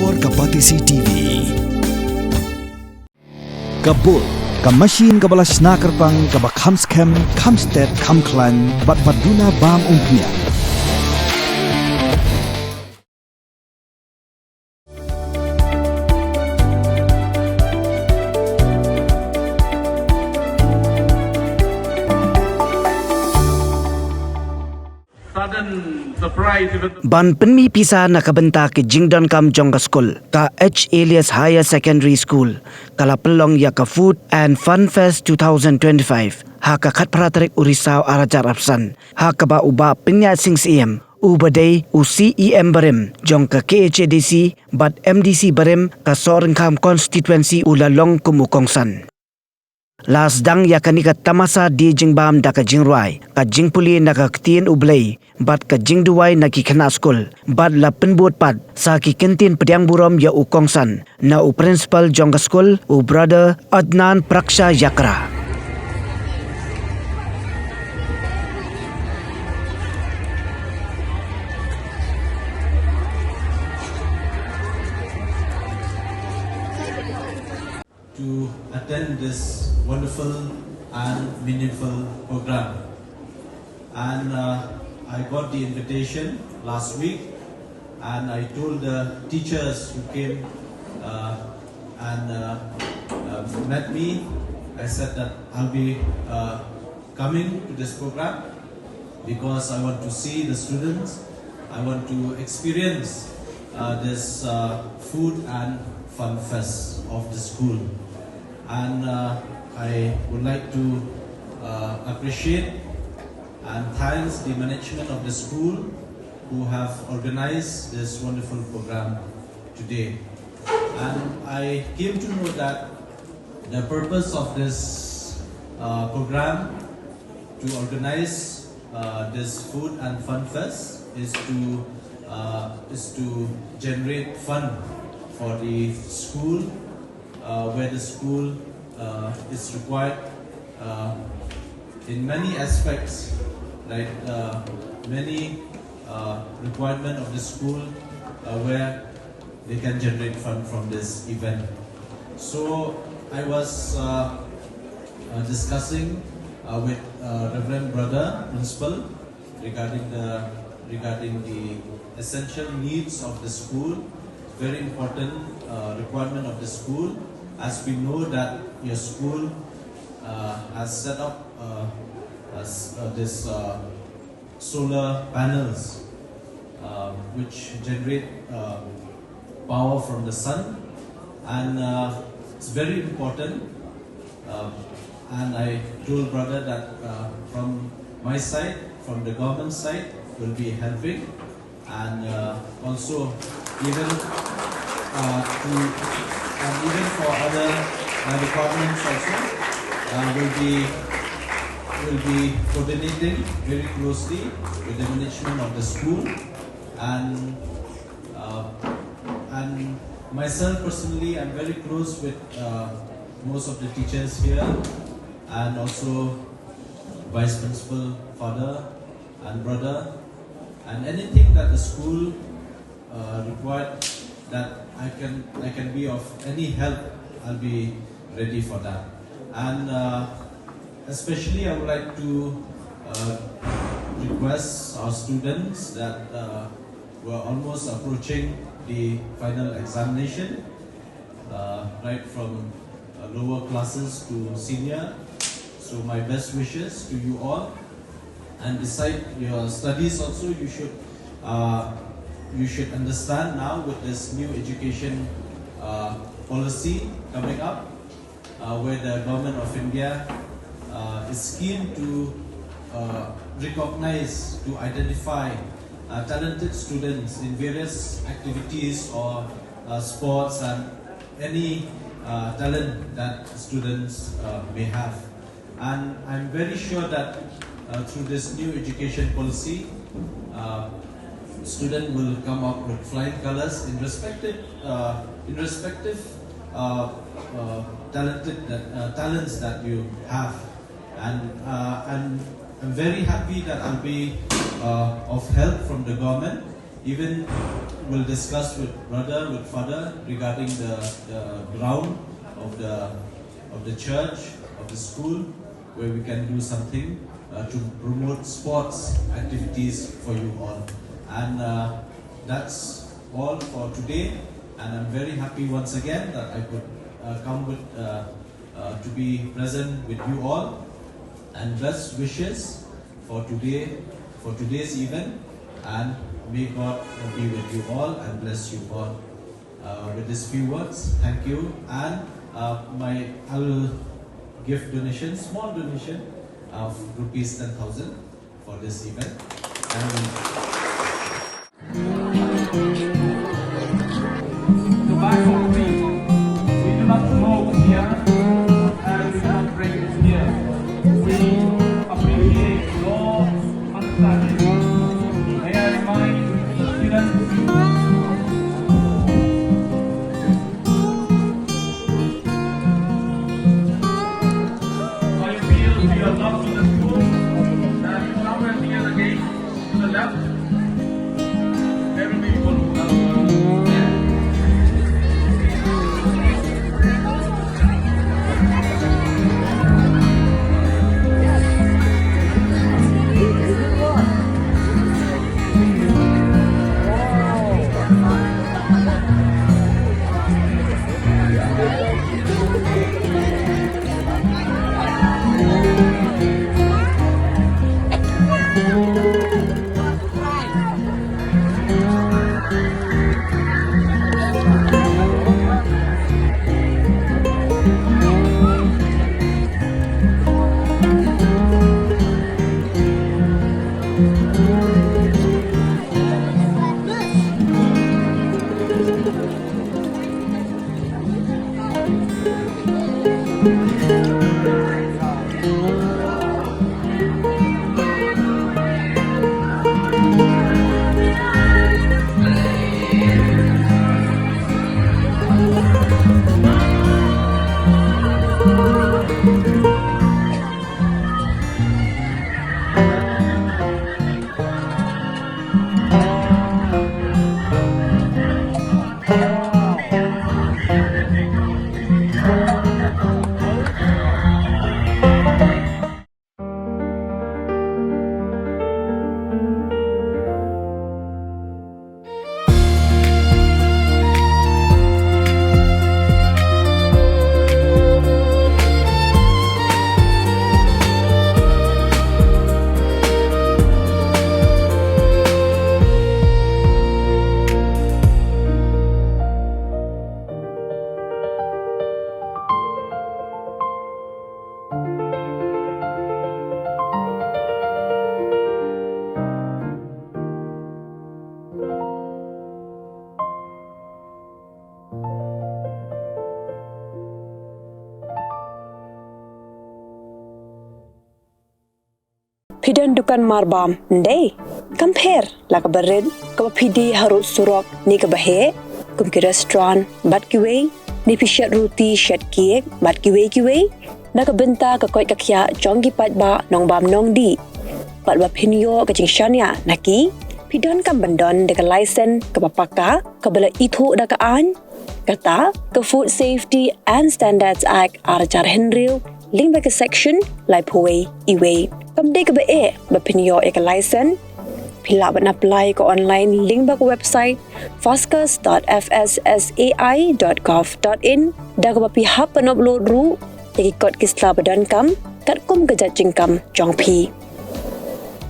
Bor Kapatisi TV. Kabul, ka machine ka balas snacker pang kabak hamskem, kamstet, kamklan, bat maduna bam umpnya. Ban Pynmih Pisa nakabenta ki Jingdon Kam Jongga School ka Elias Higher Secondary School kala pelong ya ka Food and Fun Fest 2025 ha ka khat pratarik urisau arajar apsan ha ka ba uba Pynīaid sing CM ubadai UCEM barem jong ka KHADC bat MDC barem ka Sorengkham constituency ulalong kumukongsan. Las dang ya kanika tamasa di jingbam da ka jingruai ka jingpuli na ka ktien ublay bat ka jingduai na ki khana school bat la penbut pat sa ki kentin pediang burom ya ukongsan na u principal jongga school u brother Adnan Praksha Yakra. To attend this wonderful and meaningful program, and I got the invitation last week, and I told the teachers who came and met me. I said that I'll be coming to this program because I want to see the students. I want to experience this food and fun fest of the school. And I would like to appreciate and thanks the management of the school who have organized this wonderful program today. And I came to know that the purpose of this program to organize this food and fun fest is to generate fun for the school, where the school is required in many aspects, like many requirement of the school where they can generate fun from this event. So I was discussing with Reverend Brother Principal regarding the essential needs of the school, very important requirement of the school. As we know that your school has set up this solar panels which generate power from the sun, and it's very important. And I told brother that from my side, from the government side, will be helping, and also even even for other departments also will be coordinating very closely with the management of the school, and myself personally, I'm very close with most of the teachers here, and also vice principal, father and brother, and anything that the school required that I can be of any help, I'll be ready for that. And especially I would like to request our students that were almost approaching the final examination, right from lower classes to senior. So my best wishes to you all. And beside your studies also, you should understand now with this new education policy coming up, where the government of India is keen to recognize, to identify talented students in various activities or sports and any talent that students may have. And I'm very sure that through this new education policy, student will come up with flying colors in respective talents that you have, and I'm very happy that I'll be of help from the government even will discuss with brother, with father regarding the ground of the church, of the school, where we can do something to promote sports activities for you all. And that's all for today. And I'm very happy once again that I could come with to be present with you all. And best wishes for today's event. And may God be with you all and bless you all. With these few words, thank you. And I will give donation, small donation of rupees 10,000 for this event. So back home, we do not smoke here and we do not drink here. We appreciate your understanding. May I remind the students how you feel to your love to the school, that is somewhere near the gate to the left. There will be people there. Pidan dukan marbam, ndai. Compare la ka barid, ka pidi harut surok ni ka bahe, kum ki restaurant bat ki wei, ni pishat roti shat kiek bat ki wei, na ka benta ka koi ka kya jong ki pat ba nong bam nong di. Pat ba pinyo ka jing shania naki, pidan kam bandon de ka license ka papaka, ka bala itu da ka an, kata ka Food Safety and Standards Act Arajar Henril, link ba ka section lai puwei iwei. Kamde ka ba ba pinyo ka license, pila ba na apply ka online link ba ka website foscas.fssai.gov.in da ka ba pihap pan upload ru tegi kot kisla badan kam kat kum ka judging kam jong pi.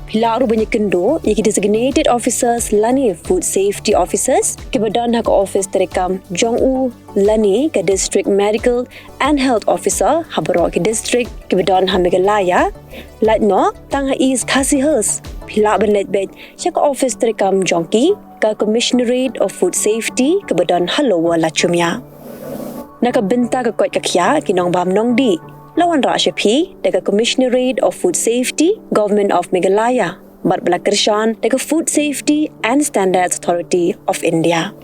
Pila ru banyak kendo iki designated officers lani food safety officers ke badan ha ka office terekam jong u lani ka district medical and health officer habaro ke district ke badan ha megalaya lat no tang ha is khasihers pila ban let bed cha ka office terekam jongki ka commissionerate of food safety ke badan halowa lachumya nakabenta ka kot kakya kinong bam nong di lawan Rashapi daga Commissionerate of Food Safety, Government of Meghalaya, Bat Balakirshan daga Food Safety and Standards Authority of India.